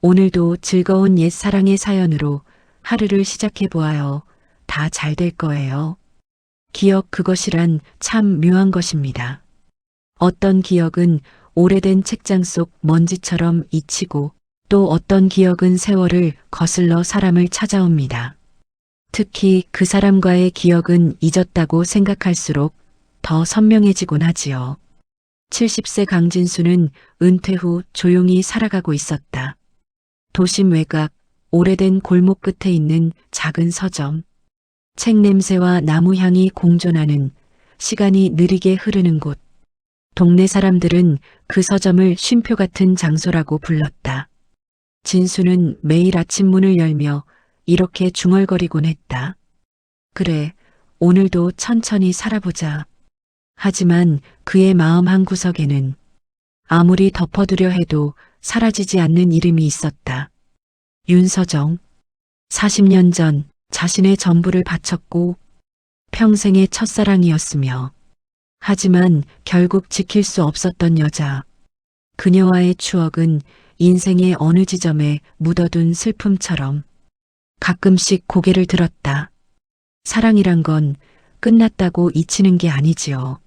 오늘도 즐거운 옛사랑의 사연으로 하루를 시작해 보아요. 다 잘 될 거예요. 기억 그것이란 참 묘한 것입니다. 어떤 기억은 오래된 책장 속 먼지처럼 잊히고 또 어떤 기억은 세월을 거슬러 사람을 찾아옵니다. 특히 그 사람과의 기억은 잊었다고 생각할수록 더 선명해지곤 하지요. 70세 강진수는 은퇴 후 조용히 살아가고 있었다. 도심 외곽, 오래된 골목 끝에 있는 작은 서점. 책 냄새와 나무 향이 공존하는, 시간이 느리게 흐르는 곳. 동네 사람들은 그 서점을 쉼표 같은 장소라고 불렀다. 진수는 매일 아침 문을 열며 이렇게 중얼거리곤 했다. 그래, 오늘도 천천히 살아보자. 하지만 그의 마음 한구석에는 아무리 덮어두려 해도 사라지지 않는 이름이 있었다. 윤서정. 40년 전 자신의 전부를 바쳤고 평생의 첫사랑이었으며 하지만 결국 지킬 수 없었던 여자. 그녀와의 추억은 인생의 어느 지점에 묻어둔 슬픔처럼 가끔씩 고개를 들었다. 사랑이란 건 끝났다고 잊히는 게 아니지요.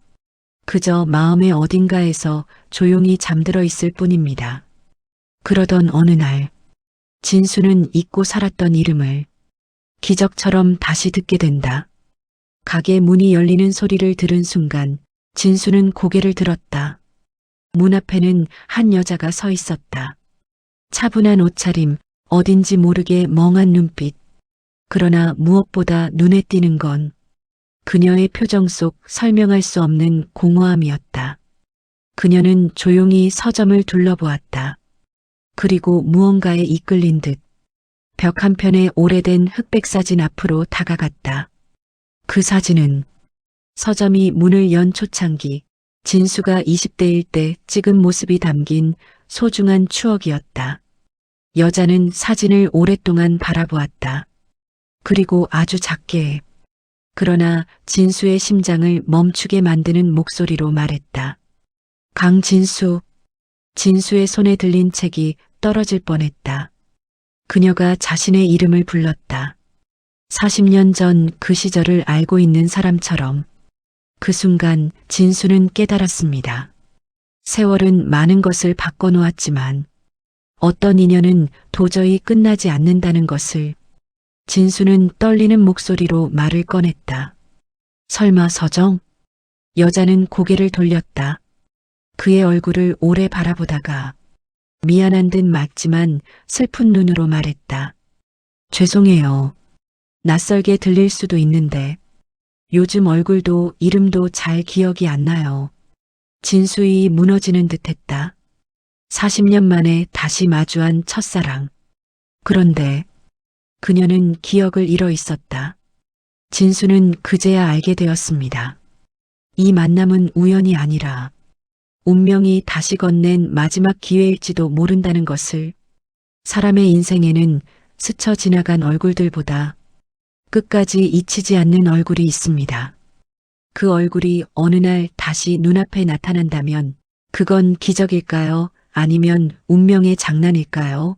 그저 마음의 어딘가에서 조용히 잠들어 있을 뿐입니다. 그러던 어느 날, 진수는 잊고 살았던 이름을 기적처럼 다시 듣게 된다. 가게 문이 열리는 소리를 들은 순간 진수는 고개를 들었다. 문 앞에는 한 여자가 서 있었다. 차분한 옷차림, 어딘지 모르게 멍한 눈빛. 그러나 무엇보다 눈에 띄는 건 그녀의 표정 속 설명할 수 없는 공허함이었다. 그녀는 조용히 서점을 둘러보았다. 그리고 무언가에 이끌린 듯 벽 한편의 오래된 흑백 사진 앞으로 다가갔다. 그 사진은 서점이 문을 연 초창기 진수가 20대일 때 찍은 모습이 담긴 소중한 추억이었다. 여자는 사진을 오랫동안 바라보았다. 그리고 아주 작게, 그러나 진수의 심장을 멈추게 만드는 목소리로 말했다. 강진수. 진수의 손에 들린 책이 떨어질 뻔했다. 그녀가 자신의 이름을 불렀다. 40년 전 그 시절을 알고 있는 사람처럼. 그 순간 진수는 깨달았습니다. 세월은 많은 것을 바꿔놓았지만 어떤 인연은 도저히 끝나지 않는다는 것을. 진수는 떨리는 목소리로 말을 꺼냈다. 설마 서정? 여자는 고개를 돌렸다. 그의 얼굴을 오래 바라보다가 미안한 듯 맑지만 슬픈 눈으로 말했다. 죄송해요. 낯설게 들릴 수도 있는데 요즘 얼굴도 이름도 잘 기억이 안 나요. 진수이 무너지는 듯했다. 40년 만에 다시 마주한 첫사랑. 그런데 그녀는 기억을 잃어 있었다. 진수는 그제야 알게 되었습니다. 이 만남은 우연이 아니라 운명이 다시 건넨 마지막 기회일지도 모른다는 것을. 사람의 인생에는 스쳐 지나간 얼굴들보다 끝까지 잊히지 않는 얼굴이 있습니다. 그 얼굴이 어느 날 다시 눈앞에 나타난다면 그건 기적일까요? 아니면 운명의 장난일까요?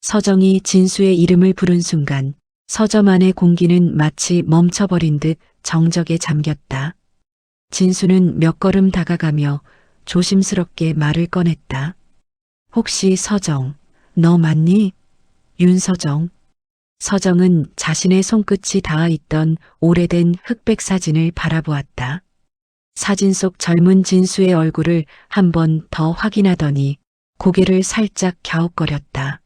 서정이 진수의 이름을 부른 순간 서점 안의 공기는 마치 멈춰버린 듯 정적에 잠겼다. 진수는 몇 걸음 다가가며 조심스럽게 말을 꺼냈다. 혹시 서정, 너 맞니? 윤서정. 서정은 자신의 손끝이 닿아 있던 오래된 흑백 사진을 바라보았다. 사진 속 젊은 진수의 얼굴을 한 번 더 확인하더니 고개를 살짝 갸웃거렸다.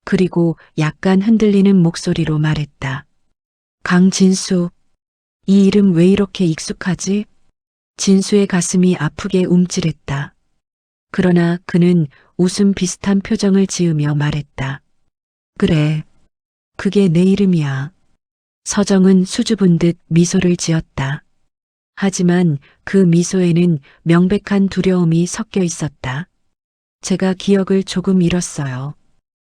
그리고 약간 흔들리는 목소리로 말했다. 강진수. 이 이름 왜 이렇게 익숙하지? 진수의 가슴이 아프게 움찔했다. 그러나 그는 웃음 비슷한 표정을 지으며 말했다. 그래, 그게 내 이름이야. 서정은 수줍은 듯 미소를 지었다. 하지만 그 미소에는 명백한 두려움이 섞여 있었다. 제가 기억을 조금 잃었어요.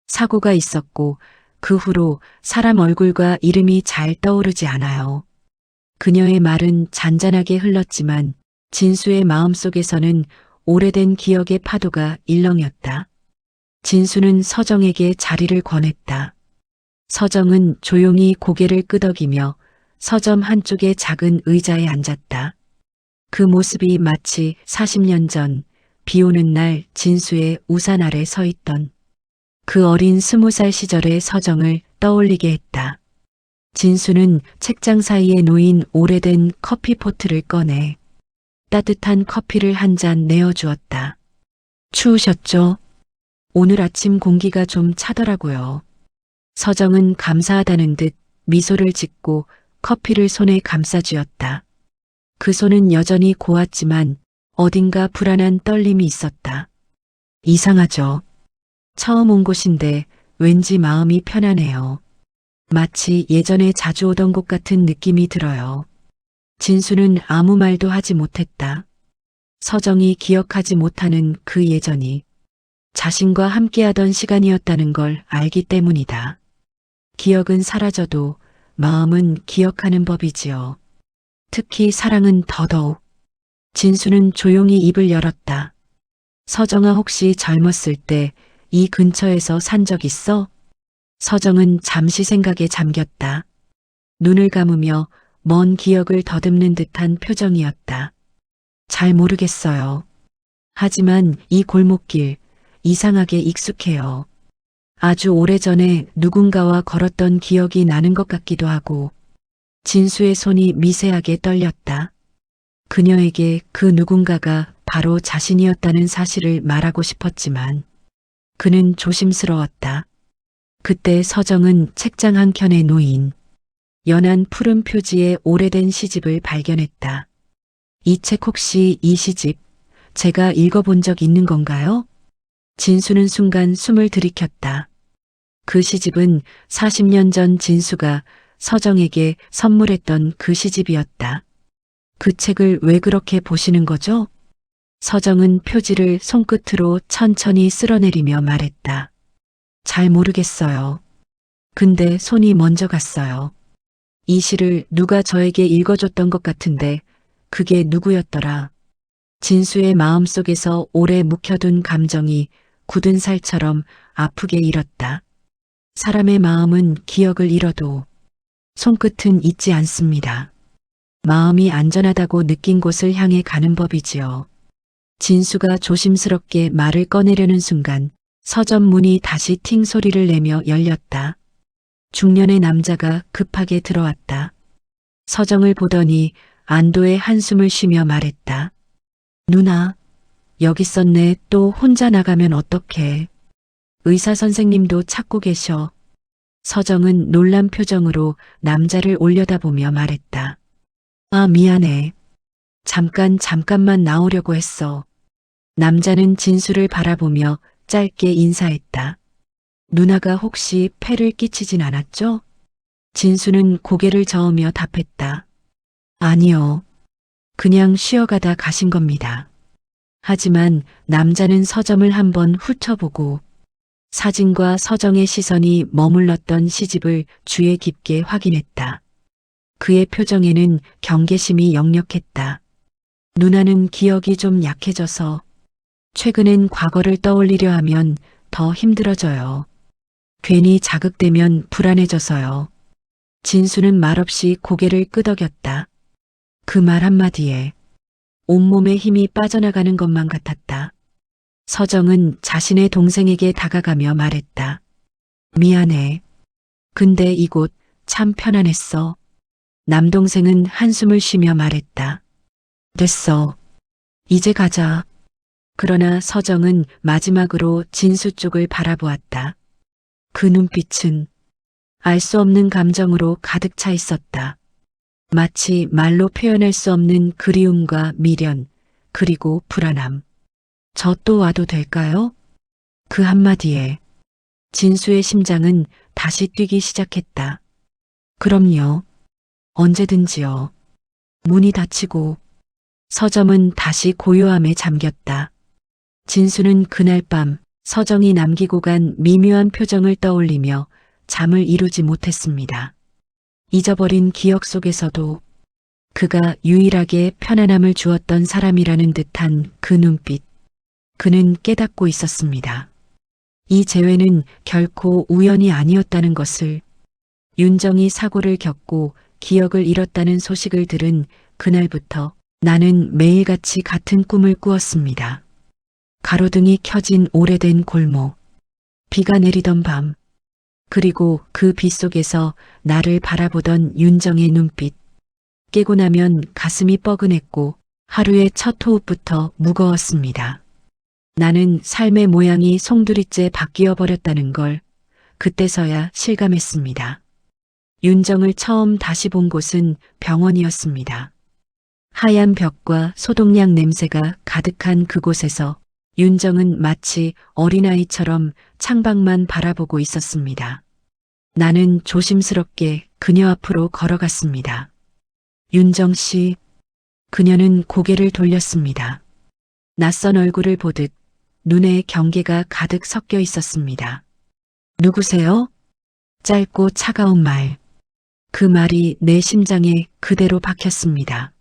사고가 있었고 그 후로 사람 얼굴과 이름이 잘 떠오르지 않아요. 그녀의 말은 잔잔하게 흘렀지만 진수의 마음속에서는 오래된 기억의 파도가 일렁였다. 진수는 서정에게 자리를 권했다. 서정은 조용히 고개를 끄덕이며 서점 한쪽의 작은 의자에 앉았다. 그 모습이 마치 40년 전 비 오는 날 진수의 우산 아래 서 있던 그 어린 20살 시절의 서정을 떠올리게 했다. 진수는 책장 사이에 놓인 오래된 커피포트를 꺼내 따뜻한 커피를 한 잔 내어주었다. 추우셨죠? 오늘 아침 공기가 좀 차더라고요. 서정은 감사하다는 듯 미소를 짓고 커피를 손에 감싸쥐었다. 그 손은 여전히 고왔지만 어딘가 불안한 떨림이 있었다. 이상하죠? 처음 온 곳인데 왠지 마음이 편안해요. 마치 예전에 자주 오던 곳 같은 느낌이 들어요. 진수는 아무 말도 하지 못했다. 서정이 기억하지 못하는 그 예전이 자신과 함께하던 시간이었다는 걸 알기 때문이다. 기억은 사라져도 마음은 기억하는 법이지요. 특히 사랑은 더더욱. 진수는 조용히 입을 열었다. 서정아, 혹시 젊었을 때 이 근처에서 산 적 있어? 서정은 잠시 생각에 잠겼다. 눈을 감으며 먼 기억을 더듬는 듯한 표정이었다. 잘 모르겠어요. 하지만 이 골목길 이상하게 익숙해요. 아주 오래전에 누군가와 걸었던 기억이 나는 것 같기도 하고. 진수의 손이 미세하게 떨렸다. 그녀에게 그 누군가가 바로 자신이었다는 사실을 말하고 싶었지만 그는 조심스러웠다. 그때 서정은 책장 한켠에 놓인 연한 푸른 표지의 오래된 시집을 발견했다. 이 책 혹시 이 시집 제가 읽어본 적 있는 건가요? 진수는 순간 숨을 들이켰다. 그 시집은 40년 전 진수가 서정에게 선물했던 그 시집이었다. 그 책을 왜 그렇게 보시는 거죠? 서정은 표지를 손끝으로 천천히 쓸어내리며 말했다. 잘 모르겠어요. 근데 손이 먼저 갔어요. 이 시를 누가 저에게 읽어줬던 것 같은데 그게 누구였더라. 진수의 마음속에서 오래 묵혀둔 감정이 굳은 살처럼 아프게 일었다. 사람의 마음은 기억을 잃어도 손끝은 잊지 않습니다. 마음이 안전하다고 느낀 곳을 향해 가는 법이지요. 진수가 조심스럽게 말을 꺼내려는 순간 서점 문이 다시 팅 소리를 내며 열렸다. 중년의 남자가 급하게 들어왔다. 서정을 보더니 안도의 한숨을 쉬며 말했다. 누나, 여기 있었네. 또 혼자 나가면 어떡해. 의사 선생님도 찾고 계셔. 서정은 놀란 표정으로 남자를 올려다보며 말했다. 아, 미안해. 잠깐만 나오려고 했어. 남자는 진수를 바라보며 짧게 인사했다. 누나가 혹시 폐를 끼치진 않았죠? 진수는 고개를 저으며 답했다. 아니요. 그냥 쉬어가다 가신 겁니다. 하지만 남자는 서점을 한번 훑어보고 사진과 서정의 시선이 머물렀던 시집을 주의 깊게 확인했다. 그의 표정에는 경계심이 역력했다. 누나는 기억이 좀 약해져서 최근엔 과거를 떠올리려 하면 더 힘들어져요. 괜히 자극되면 불안해져서요. 진수는 말없이 고개를 끄덕였다. 그 말 한마디에 온몸에 힘이 빠져나가는 것만 같았다. 서정은 자신의 동생에게 다가가며 말했다. 미안해. 근데 이곳 참 편안했어. 남동생은 한숨을 쉬며 말했다. 됐어. 이제 가자. 그러나 서정은 마지막으로 진수 쪽을 바라보았다. 그 눈빛은 알 수 없는 감정으로 가득 차 있었다. 마치 말로 표현할 수 없는 그리움과 미련, 그리고 불안함. 저 또 와도 될까요? 그 한마디에 진수의 심장은 다시 뛰기 시작했다. 그럼요. 언제든지요. 문이 닫히고 서점은 다시 고요함에 잠겼다. 진수는 그날 밤 서정이 남기고 간 미묘한 표정을 떠올리며 잠을 이루지 못했습니다. 잊어버린 기억 속에서도 그가 유일하게 편안함을 주었던 사람이라는 듯한 그 눈빛, 그는 깨닫고 있었습니다. 이 재회는 결코 우연이 아니었다는 것을, 윤정이 사고를 겪고 기억을 잃었다는 소식을 들은 그날부터 나는 매일같이 같은 꿈을 꾸었습니다. 가로등이 켜진 오래된 골목, 비가 내리던 밤, 그리고 그 빛 속에서 나를 바라보던 윤정의 눈빛. 깨고 나면 가슴이 뻐근했고 하루의 첫 호흡부터 무거웠습니다. 나는 삶의 모양이 송두리째 바뀌어 버렸다는 걸 그때서야 실감했습니다. 윤정을 처음 다시 본 곳은 병원이었습니다. 하얀 벽과 소독약 냄새가 가득한 그곳에서 윤정은 마치 어린아이처럼 창밖만 바라보고 있었습니다. 나는 조심스럽게 그녀 앞으로 걸어갔습니다. 윤정 씨, 그녀는 고개를 돌렸습니다. 낯선 얼굴을 보듯 눈에 경계가 가득 섞여 있었습니다. 누구세요? 짧고 차가운 말. 그 말이 내 심장에 그대로 박혔습니다.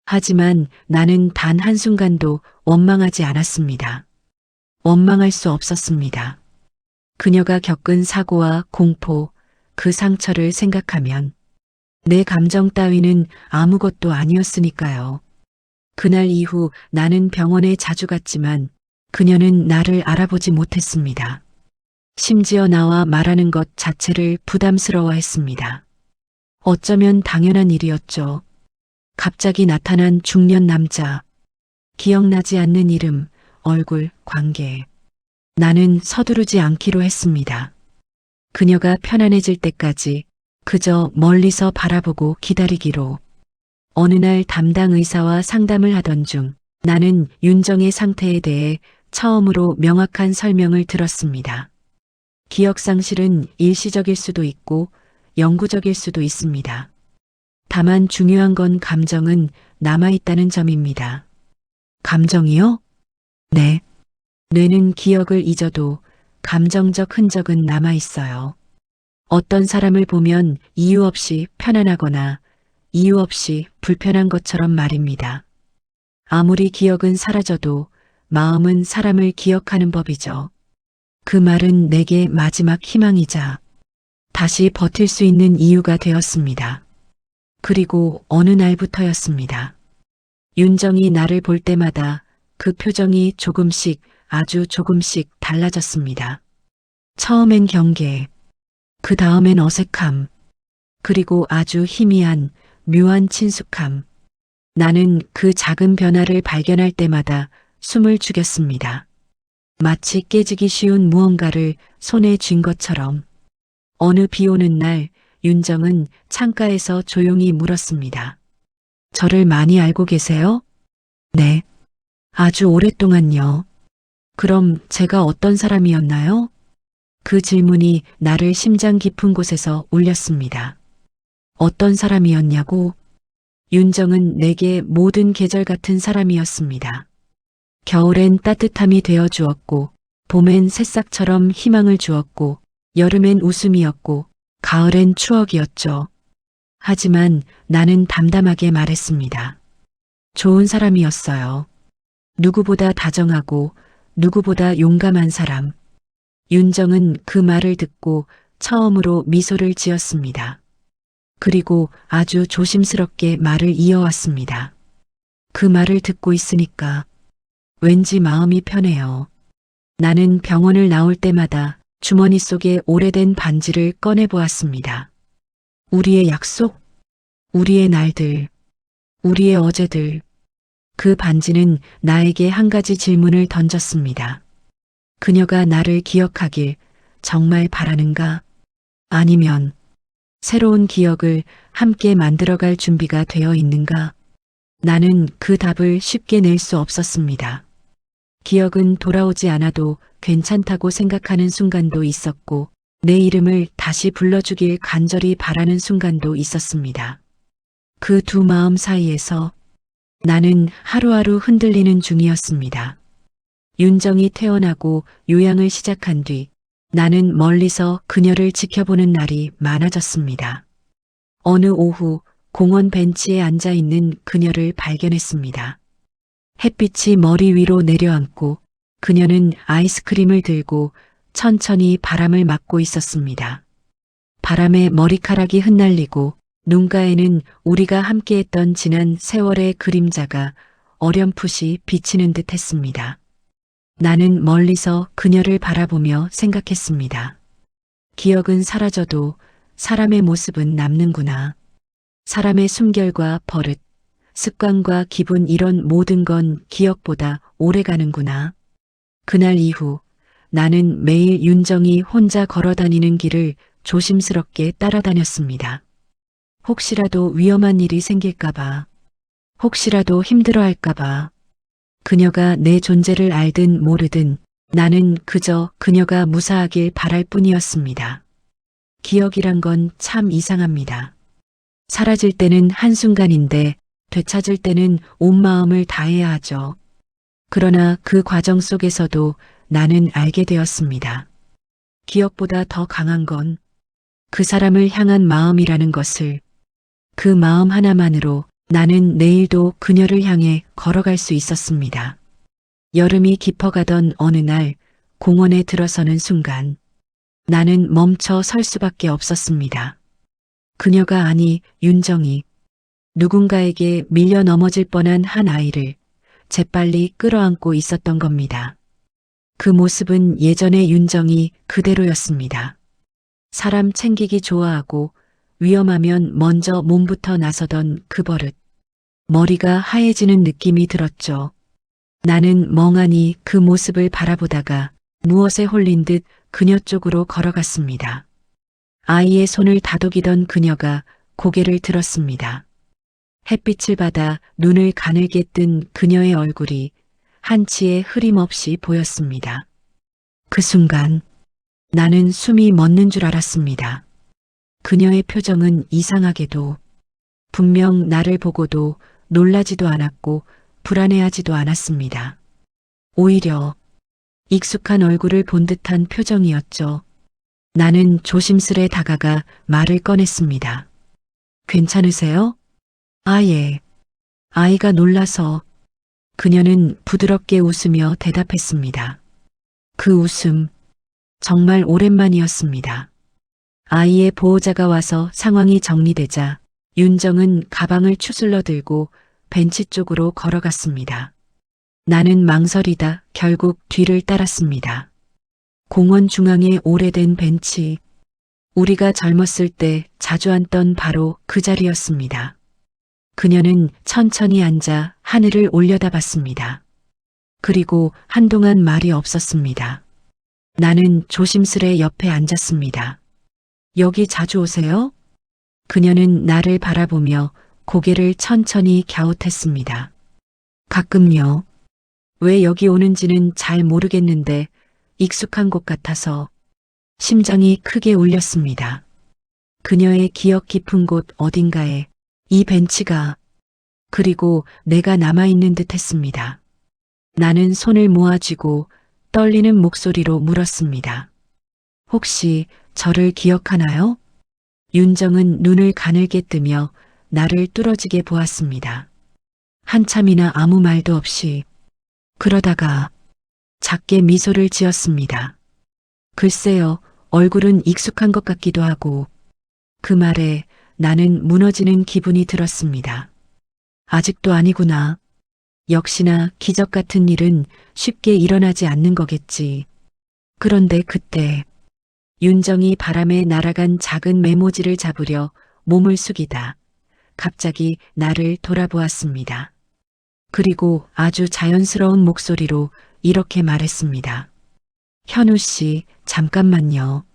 하지만 나는 단 한순간도 원망하지 않았습니다. 원망할 수 없었습니다. 그녀가 겪은 사고와 공포, 그 상처를 생각하면 내 감정 따위는 아무것도 아니었으니까요. 그날 이후 나는 병원에 자주 갔지만 그녀는 나를 알아보지 못했습니다. 심지어 나와 말하는 것 자체를 부담스러워했습니다. 어쩌면 당연한 일이었죠. 갑자기 나타난 중년 남자, 기억나지 않는 이름, 얼굴, 관계. 나는 서두르지 않기로 했습니다. 그녀가 편안해질 때까지 그저 멀리서 바라보고 기다리기로. 어느 날 담당 의사와 상담을 하던 중 나는 윤정의 상태에 대해 처음으로 명확한 설명을 들었습니다. 기억상실은 일시적일 수도 있고 영구적일 수도 있습니다. 다만 중요한 건 감정은 남아있다는 점입니다. 감정이요? 네. 뇌는 기억을 잊어도 감정적 흔적은 남아있어요. 어떤 사람을 보면 이유 없이 편안하거나 이유 없이 불편한 것처럼 말입니다. 아무리 기억은 사라져도 마음은 사람을 기억하는 법이죠. 그 말은 내게 마지막 희망이자 다시 버틸 수 있는 이유가 되었습니다. 그리고 어느 날부터였습니다. 윤정이 나를 볼 때마다 그 표정이 조금씩, 아주 조금씩 달라졌습니다. 처음엔 경계, 그 다음엔 어색함, 그리고 아주 희미한, 묘한 친숙함. 나는 그 작은 변화를 발견할 때마다 숨을 죽였습니다. 마치 깨지기 쉬운 무언가를 손에 쥔 것처럼. 어느 비 오는 날 윤정은 창가에서 조용히 물었습니다. 저를 많이 알고 계세요? 네. 아주 오랫동안요. 그럼 제가 어떤 사람이었나요? 그 질문이 나를 심장 깊은 곳에서 울렸습니다. 어떤 사람이었냐고? 윤정은 내게 모든 계절 같은 사람이었습니다. 겨울엔 따뜻함이 되어 주었고, 봄엔 새싹처럼 희망을 주었고, 여름엔 웃음이었고, 가을엔 추억이었죠. 하지만 나는 담담하게 말했습니다. 좋은 사람이었어요. 누구보다 다정하고 누구보다 용감한 사람. 윤정은 그 말을 듣고 처음으로 미소를 지었습니다. 그리고 아주 조심스럽게 말을 이어왔습니다. 그 말을 듣고 있으니까 왠지 마음이 편해요. 나는 병원을 나올 때마다 주머니 속에 오래된 반지를 꺼내보았습니다. 우리의 약속, 우리의 날들, 우리의 어제들. 그 반지는 나에게 한 가지 질문을 던졌습니다. 그녀가 나를 기억하길 정말 바라는가? 아니면 새로운 기억을 함께 만들어갈 준비가 되어 있는가? 나는 그 답을 쉽게 낼 수 없었습니다. 기억은 돌아오지 않아도 괜찮다고 생각하는 순간도 있었고, 내 이름을 다시 불러주길 간절히 바라는 순간도 있었습니다. 그 두 마음 사이에서 나는 하루하루 흔들리는 중이었습니다. 윤정이 태어나고 요양을 시작한 뒤 나는 멀리서 그녀를 지켜보는 날이 많아졌습니다. 어느 오후 공원 벤치에 앉아 있는 그녀를 발견했습니다. 햇빛이 머리 위로 내려앉고 그녀는 아이스크림을 들고 천천히 바람을 맞고 있었습니다. 바람에 머리카락이 흩날리고 눈가에는 우리가 함께했던 지난 세월의 그림자가 어렴풋이 비치는 듯 했습니다. 나는 멀리서 그녀를 바라보며 생각했습니다. 기억은 사라져도 사람의 모습은 남는구나. 사람의 숨결과 버릇, 습관과 기분 이런 모든 건 기억보다 오래 가는구나. 그날 이후 나는 매일 윤정이 혼자 걸어다니는 길을 조심스럽게 따라다녔습니다. 혹시라도 위험한 일이 생길까봐, 혹시라도 힘들어할까봐, 그녀가 내 존재를 알든 모르든 나는 그저 그녀가 무사하길 바랄 뿐이었습니다. 기억이란 건 참 이상합니다. 사라질 때는 한순간인데 되찾을 때는 온 마음을 다해야 하죠. 그러나 그 과정 속에서도 나는 알게 되었습니다. 기억보다 더 강한 건 그 사람을 향한 마음이라는 것을, 그 마음 하나만으로 나는 내일도 그녀를 향해 걸어갈 수 있었습니다. 여름이 깊어가던 어느 날 공원에 들어서는 순간 나는 멈춰 설 수밖에 없었습니다. 그녀가 아니 윤정이, 누군가에게 밀려 넘어질 뻔한 한 아이를 재빨리 끌어안고 있었던 겁니다. 그 모습은 예전의 윤정이 그대로였습니다. 사람 챙기기 좋아하고 위험하면 먼저 몸부터 나서던 그 버릇. 머리가 하얘지는 느낌이 들었죠. 나는 멍하니 그 모습을 바라보다가 무엇에 홀린 듯 그녀 쪽으로 걸어갔습니다. 아이의 손을 다독이던 그녀가 고개를 들었습니다. 햇빛을 받아 눈을 가늘게 뜬 그녀의 얼굴이 한치의 흐림 없이 보였습니다. 그 순간 나는 숨이 멎는 줄 알았습니다. 그녀의 표정은 이상하게도 분명 나를 보고도 놀라지도 않았고 불안해하지도 않았습니다. 오히려 익숙한 얼굴을 본 듯한 표정이었죠. 나는 조심스레 다가가 말을 꺼냈습니다. 괜찮으세요? 아, 예. 아이가 놀라서. 그녀는 부드럽게 웃으며 대답했습니다. 그 웃음, 정말 오랜만이었습니다. 아이의 보호자가 와서 상황이 정리되자 윤정은 가방을 추슬러 들고 벤치 쪽으로 걸어갔습니다. 나는 망설이다 결국 뒤를 따랐습니다. 공원 중앙의 오래된 벤치, 우리가 젊었을 때 자주 앉던 바로 그 자리였습니다. 그녀는 천천히 앉아 하늘을 올려다봤습니다. 그리고 한동안 말이 없었습니다. 나는 조심스레 옆에 앉았습니다. 여기 자주 오세요? 그녀는 나를 바라보며 고개를 천천히 갸웃했습니다. 가끔요. 왜 여기 오는지는 잘 모르겠는데 익숙한 곳 같아서. 심장이 크게 울렸습니다. 그녀의 기억 깊은 곳 어딘가에 이 벤치가, 그리고 내가 남아있는 듯 했습니다. 나는 손을 모아쥐고 떨리는 목소리로 물었습니다. 혹시 저를 기억하나요? 윤정은 눈을 가늘게 뜨며 나를 뚫어지게 보았습니다. 한참이나 아무 말도 없이, 그러다가 작게 미소를 지었습니다. 글쎄요, 얼굴은 익숙한 것 같기도 하고. 그 말에 나는 무너지는 기분이 들었습니다. 아직도 아니구나. 역시나 기적 같은 일은 쉽게 일어나지 않는 거겠지. 그런데 그때 윤정이 바람에 날아간 작은 메모지를 잡으려 몸을 숙이다 갑자기 나를 돌아보았습니다. 그리고 아주 자연스러운 목소리로 이렇게 말했습니다. 현우 씨, 잠깐만요.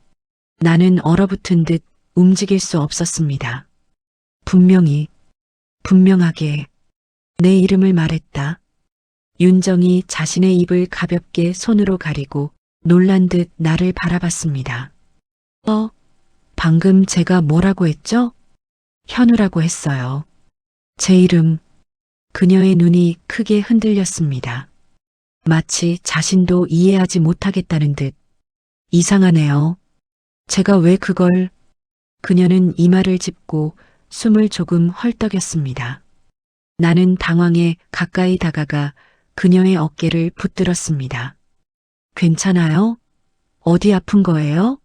나는 얼어붙은 듯 움직일 수 없었습니다. 분명하게 내 이름을 말했다. 윤정이 자신의 입을 가볍게 손으로 가리고 놀란 듯 나를 바라봤습니다. 방금 제가 뭐라고 했죠? 현우라고 했어요. 제 이름. 그녀의 눈이 크게 흔들렸습니다. 마치 자신도 이해하지 못하겠다는 듯. 이상하네요. 제가 왜 그걸... 그녀는 이마를 짚고 숨을 조금 헐떡였습니다. 나는 당황해 가까이 다가가 그녀의 어깨를 붙들었습니다. 괜찮아요? 어디 아픈 거예요?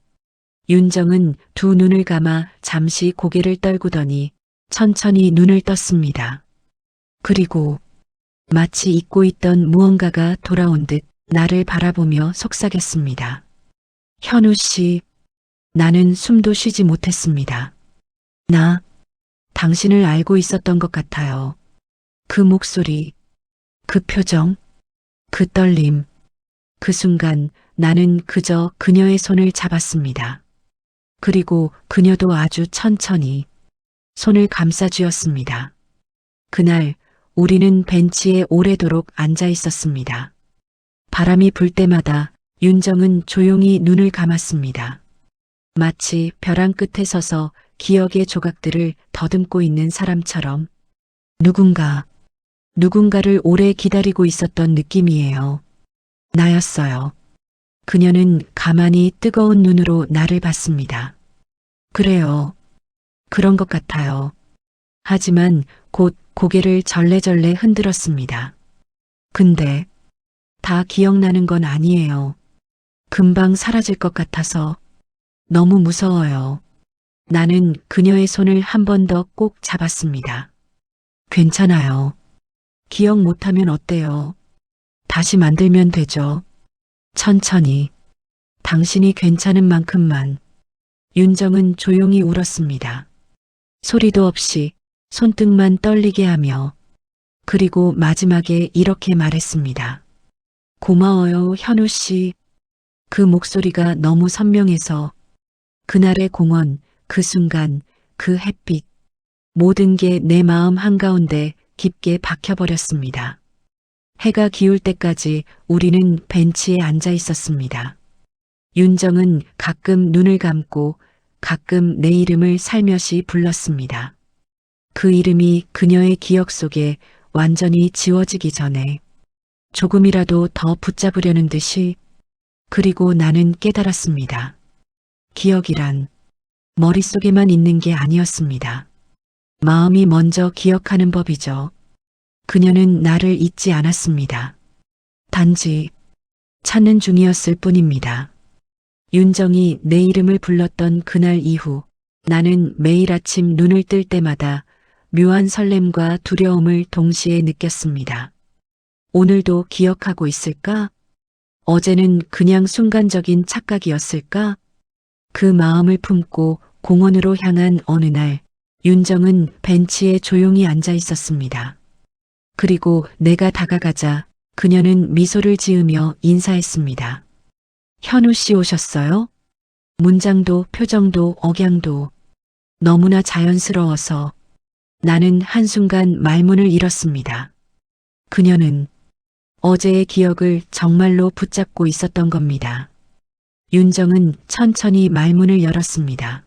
윤정은 두 눈을 감아 잠시 고개를 떨구더니 천천히 눈을 떴습니다. 그리고 마치 잊고 있던 무언가가 돌아온 듯 나를 바라보며 속삭였습니다. 현우 씨, 나는 숨도 쉬지 못했습니다. 나, 당신을 알고 있었던 것 같아요. 그 목소리, 그 표정, 그 떨림. 그 순간 나는 그저 그녀의 손을 잡았습니다. 그리고 그녀도 아주 천천히 손을 감싸주었습니다. 그날 우리는 벤치에 오래도록 앉아 있었습니다. 바람이 불 때마다 윤정은 조용히 눈을 감았습니다. 마치 벼랑 끝에 서서 기억의 조각들을 더듬고 있는 사람처럼 누군가를 오래 기다리고 있었던 느낌이에요. 나였어요. 그녀는 가만히 뜨거운 눈으로 나를 봤습니다. 그래요. 그런 것 같아요. 하지만 곧 고개를 절레절레 흔들었습니다. 근데 다 기억나는 건 아니에요. 금방 사라질 것 같아서 너무 무서워요. 나는 그녀의 손을 한 번 더 꼭 잡았습니다. 괜찮아요. 기억 못하면 어때요? 다시 만들면 되죠. 천천히. 당신이 괜찮은 만큼만. 윤정은 조용히 울었습니다. 소리도 없이 손등만 떨리게 하며. 그리고 마지막에 이렇게 말했습니다. 고마워요, 현우 씨. 그 목소리가 너무 선명해서 그날의 공원, 그 순간, 그 햇빛, 모든 게 내 마음 한가운데 깊게 박혀버렸습니다. 해가 기울 때까지 우리는 벤치에 앉아 있었습니다. 윤정은 가끔 눈을 감고 가끔 내 이름을 살며시 불렀습니다. 그 이름이 그녀의 기억 속에 완전히 지워지기 전에 조금이라도 더 붙잡으려는 듯이. 그리고 나는 깨달았습니다. 기억이란 머릿속에만 있는 게 아니었습니다. 마음이 먼저 기억하는 법이죠. 그녀는 나를 잊지 않았습니다. 단지 찾는 중이었을 뿐입니다. 윤정이 내 이름을 불렀던 그날 이후 나는 매일 아침 눈을 뜰 때마다 묘한 설렘과 두려움을 동시에 느꼈습니다. 오늘도 기억하고 있을까? 어제는 그냥 순간적인 착각이었을까? 그 마음을 품고 공원으로 향한 어느 날 윤정은 벤치에 조용히 앉아 있었습니다. 그리고 내가 다가가자 그녀는 미소를 지으며 인사했습니다. 현우 씨 오셨어요? 문장도 표정도 억양도 너무나 자연스러워서 나는 한순간 말문을 잃었습니다. 그녀는 어제의 기억을 정말로 붙잡고 있었던 겁니다. 윤정은 천천히 말문을 열었습니다.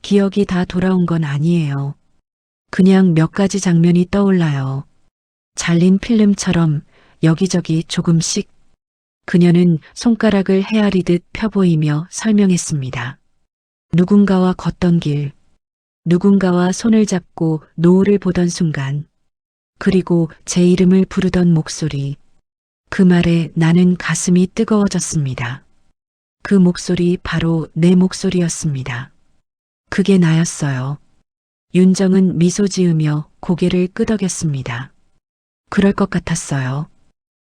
기억이 다 돌아온 건 아니에요. 그냥 몇 가지 장면이 떠올라요. 잘린 필름처럼 여기저기 조금씩. 그녀는 손가락을 헤아리듯 펴보이며 설명했습니다. 누군가와 걷던 길, 누군가와 손을 잡고 노을을 보던 순간, 그리고 제 이름을 부르던 목소리. 그 말에 나는 가슴이 뜨거워졌습니다. 그 목소리 바로 내 목소리였습니다. 그게 나였어요. 윤정은 미소 지으며 고개를 끄덕였습니다. 그럴 것 같았어요.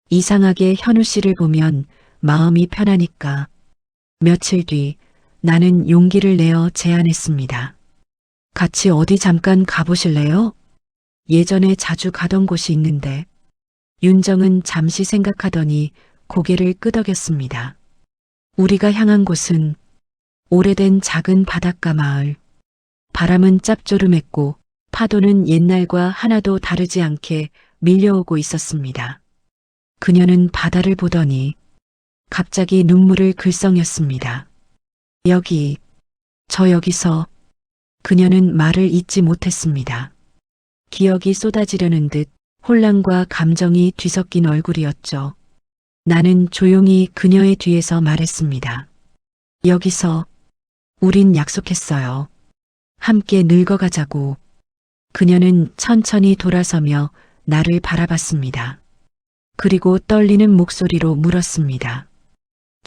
이상하게 현우 씨를 보면 마음이 편하니까. 며칠 뒤 나는 용기를 내어 제안했습니다. 같이 어디 잠깐 가보실래요? 예전에 자주 가던 곳이 있는데. 윤정은 잠시 생각하더니 고개를 끄덕였습니다. 우리가 향한 곳은 오래된 작은 바닷가 마을. 바람은 짭조름했고 파도는 옛날과 하나도 다르지 않게 밀려오고 있었습니다. 그녀는 바다를 보더니 갑자기 눈물을 글썽였습니다. 여기, 저 여기서. 그녀는 말을 잇지 못했습니다. 기억이 쏟아지려는 듯 혼란과 감정이 뒤섞인 얼굴이었죠. 나는 조용히 그녀의 뒤에서 말했습니다. 여기서 우린 약속했어요. 함께 늙어가자고. 그녀는 천천히 돌아서며 나를 바라봤습니다. 그리고 떨리는 목소리로 물었습니다.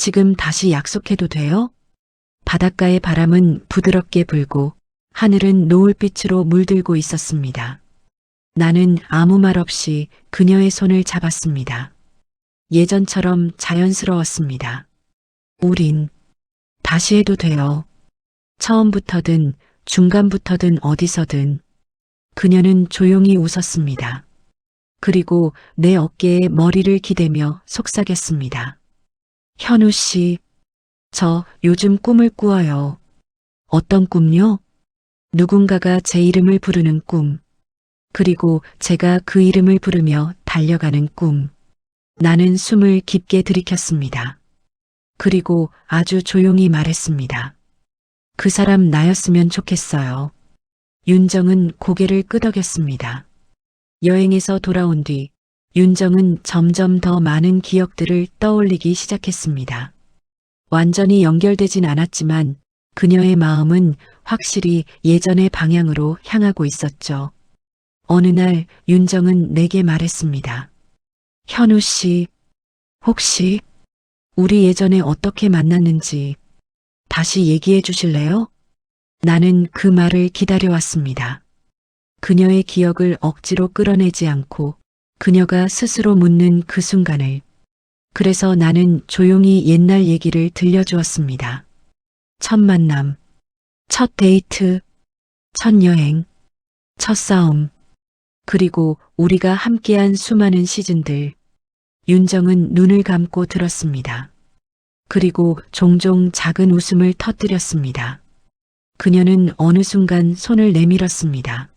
지금 다시 약속해도 돼요? 바닷가의 바람은 부드럽게 불고 하늘은 노을빛으로 물들고 있었습니다. 나는 아무 말 없이 그녀의 손을 잡았습니다. 예전처럼 자연스러웠습니다. 우린 다시 해도 돼요. 처음부터든 중간부터든 어디서든. 그녀는 조용히 웃었습니다. 그리고 내 어깨에 머리를 기대며 속삭였습니다. 현우 씨, 저 요즘 꿈을 꾸어요. 어떤 꿈요? 누군가가 제 이름을 부르는 꿈. 그리고 제가 그 이름을 부르며 달려가는 꿈. 나는 숨을 깊게 들이켰습니다. 그리고 아주 조용히 말했습니다. 그 사람 나였으면 좋겠어요. 윤정은 고개를 끄덕였습니다. 여행에서 돌아온 뒤 윤정은 점점 더 많은 기억들을 떠올리기 시작했습니다. 완전히 연결되진 않았지만 그녀의 마음은 확실히 예전의 방향으로 향하고 있었죠. 어느 날 윤정은 내게 말했습니다. 현우 씨, 혹시 우리 예전에 어떻게 만났는지 다시 얘기해 주실래요? 나는 그 말을 기다려왔습니다. 그녀의 기억을 억지로 끌어내지 않고 그녀가 스스로 묻는 그 순간을. 그래서 나는 조용히 옛날 얘기를 들려주었습니다. 첫 만남, 첫 데이트, 첫 여행, 첫 싸움, 그리고 우리가 함께한 수많은 시즌들. 윤정은 눈을 감고 들었습니다. 그리고 종종 작은 웃음을 터뜨렸습니다. 그녀는 어느 순간 손을 내밀었습니다.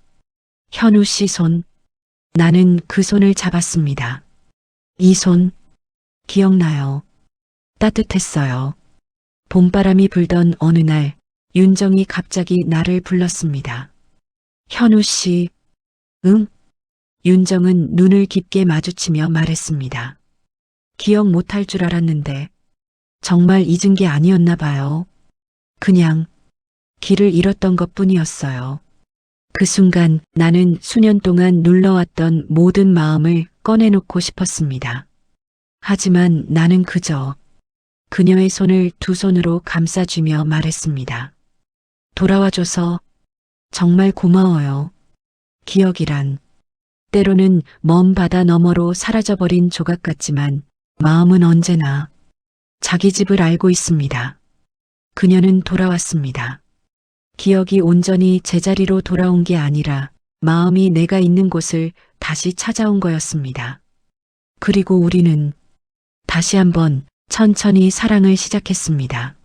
현우 씨 손. 나는 그 손을 잡았습니다. 이 손, 기억나요. 따뜻했어요. 봄바람이 불던 어느 날, 윤정이 갑자기 나를 불렀습니다. 현우 씨, 응? 윤정은 눈을 깊게 마주치며 말했습니다. 기억 못할 줄 알았는데, 정말 잊은 게 아니었나 봐요. 그냥 길을 잃었던 것 뿐이었어요. 그 순간 나는 수년 동안 눌러왔던 모든 마음을 꺼내놓고 싶었습니다. 하지만 나는 그저 그녀의 손을 두 손으로 감싸주며 말했습니다. 돌아와줘서 정말 고마워요. 기억이란 때로는 먼 바다 너머로 사라져버린 조각 같지만 마음은 언제나 자기 집을 알고 있습니다. 그녀는 돌아왔습니다. 기억이 온전히 제자리로 돌아온 게 아니라 마음이 내가 있는 곳을 다시 찾아온 거였습니다. 그리고 우리는 다시 한번 천천히 사랑을 시작했습니다.